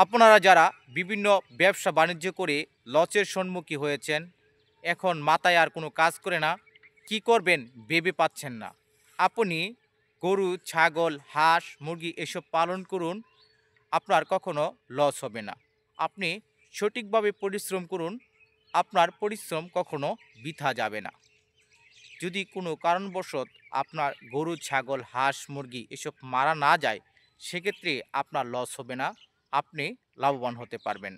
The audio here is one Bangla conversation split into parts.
আপনারা যারা বিভিন্ন ব্যবসা বাণিজ্য করে লসের সম্মুখীন হয়েছেন, এখন মাথায় আর কোনো কাজ করে না, কি করবেন ভেবে পাচ্ছেন না। আপনি গরু, ছাগল, হাঁস, মুরগি এসব পালন করুন, আপনার কখনো লস হবে না। আপনি সঠিকভাবে পরিশ্রম করুন, আপনার পরিশ্রম কখনো বৃথা যাবে না। যদি কোনো কারণবশত আপনার গরু, ছাগল, হাঁস, মুরগি এসব মারা না যায়, সেক্ষেত্রে আপনার লস হবে না, আপনি লাভবান হতে পারবেন।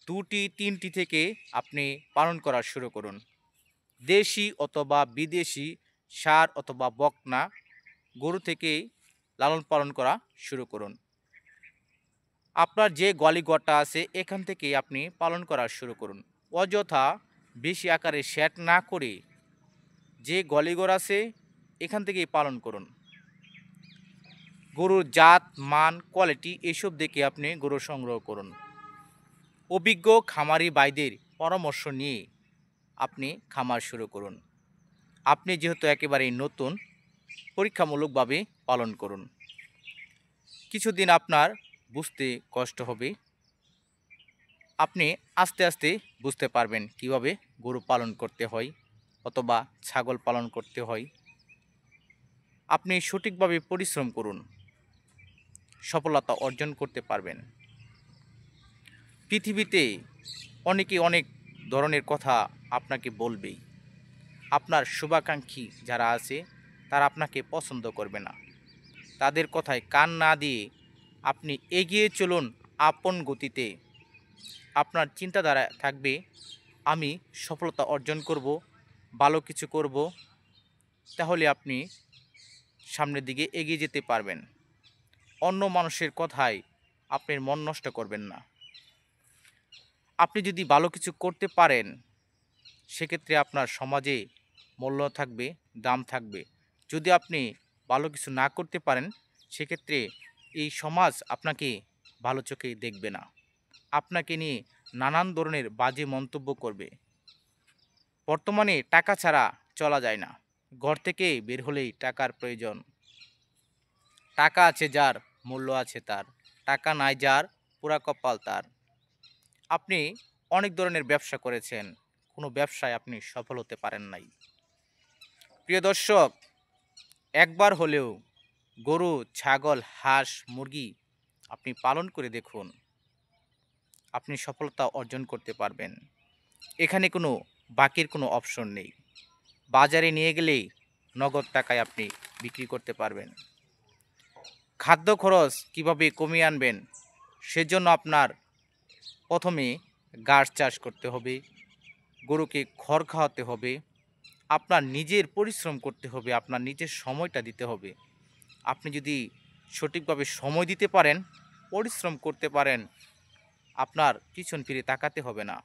2টি 3টি থেকে আপনি পালন করা শুরু করুন। দেশি অথবা বিদেশি ষাঁড় অথবা বকনা গরু থেকেই লালন পালন করা শুরু করুন। আপনার যে গোয়ালিঘরটা আছে এখান থেকেই আপনি পালন করা শুরু করুন। অযথা বেশি আকারে শেড না করে যে গোয়ালিঘর আছে এখান থেকেই পালন করুন। গরুর জাত, মান, কোয়ালিটি এসব দেখে আপনি গরু সংগ্রহ করুন। অভিজ্ঞ খামারি ভাইদের পরামর্শ নিয়ে আপনি খামার শুরু করুন। আপনি যেহেতু একেবারেই নতুন, পরীক্ষামূলকভাবে পালন করুন। কিছুদিন আপনার বুঝতে কষ্ট হবে, আপনি আস্তে আস্তে বুঝতে পারবেন কিভাবে গরু পালন করতে হয় অথবা ছাগল পালন করতে হয়। আপনি সঠিকভাবে পরিশ্রম করুন, সফলতা অর্জন করতে পারবেন। পৃথিবীতে অনেকে অনেক ধরনের কথা আপনাকে বলবেই। আপনার শুভাকাঙ্ক্ষী যারা আছে তারা আপনাকে পছন্দ করবে না। তাদের কথায় কান না দিয়ে আপনি এগিয়ে চলুন আপন গতিতে। আপনার চিন্তাধারা থাকবে, আমি সফলতা অর্জন করব, ভালো কিছু করব, তাহলে আপনি সামনের দিকে এগিয়ে যেতে পারবেন। অন্য মানুষের কথায় আপনার মন নষ্ট করবেন না। আপনি যদি ভালো কিছু করতে পারেন, সেক্ষেত্রে আপনার সমাজে মূল্য থাকবে, দাম থাকবে। যদি আপনি ভালো কিছু না করতে পারেন, সেক্ষেত্রে এই সমাজ আপনাকে ভালো চোখে দেখবে না। আপনাকে নিয়ে নানান ধরনের বাজে মন্তব্য করবে। বর্তমানে টাকা ছাড়া চলা যায় না। ঘর থেকে বের হলেই টাকার প্রয়োজন। টাকা আছে যার, মূল্য আছে তার। টাকা নাই যার, পোড়া কপাল তার। আপনি অনেক ধরনের ব্যবসা করেছেন, কোনো ব্যবসায় আপনি সফল হতে পারেন নাই। প্রিয় দর্শক, একবার হলেও গরু, ছাগল, হাঁস, মুরগি আপনি পালন করে দেখুন, আপনি সফলতা অর্জন করতে পারবেন। এখানে কোনো বাকির কোনো অপশন নেই। বাজারে নিয়ে গেলেই নগদ টাকায় আপনি বিক্রি করতে পারবেন। খাদ্য খরচ কিভাবে কমিয়ে আনবেন, সেজন্য আপনার প্রথমে ঘাস চাষ করতে হবে, গরুকে খড় খাওয়াতে হবে, আপনার নিজের পরিশ্রম করতে হবে, আপনার নিজের সময়টা দিতে হবে। আপনি যদি সঠিকভাবে সময় দিতে পারেন, পরিশ্রম করতে পারেন, আপনার পিছন ফিরে তাকাতে হবে না,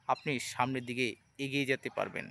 আপনি সামনের দিকে এগিয়ে যেতে পারবেন।